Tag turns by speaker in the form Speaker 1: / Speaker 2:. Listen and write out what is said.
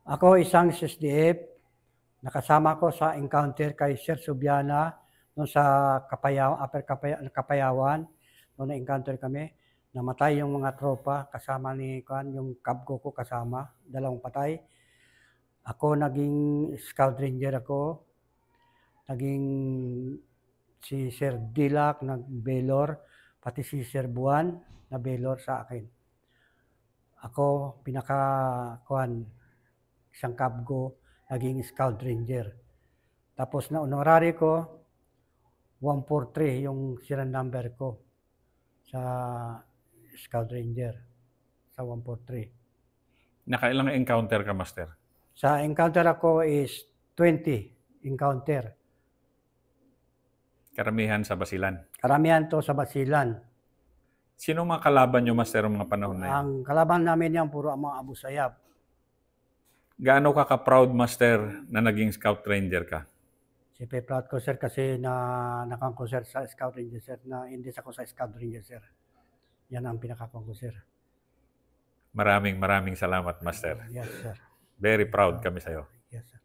Speaker 1: Ako isang SSDF, nakasama ko sa encounter kay Sir Subiana noon sa Kapayawan, noon na-encounter kami. Namatay yung mga tropa kasama ni Kuan, yung kabgo ko kasama, 2 patay. Ako naging Scout Ranger ako. Naging si Sir Dilak nag-Belor, pati si Sir Buwan na Belor sa akin. Ako Kuan, isang kabgo, naging Scout Ranger. Tapos na honorary ko, 143 yung serial number ko sa Scout Ranger, sa 143.
Speaker 2: Nakailang encounter ka, Master?
Speaker 1: Sa encounter ako is 20 encounter.
Speaker 2: Karamihan sa Basilan.
Speaker 1: Karamihan to sa Basilan.
Speaker 2: Sino mga kalaban nyo, Master, mga panahon na yan?
Speaker 1: Ang kalaban namin yan, puro ang mga Abu Sayyaf.
Speaker 2: Gaano ka ka-proud, Master, na naging Scout Ranger ka?
Speaker 1: Siyempre proud ko, sir, kasi nakang ko, sir, sa Scout Ranger, sir, na hindi ako sa Scout Ranger, sir. Yan ang pinakakuha ko, sir.
Speaker 2: Maraming salamat, Master.
Speaker 1: Yes, sir.
Speaker 2: Very proud kami sa'yo.
Speaker 1: Yes, sir.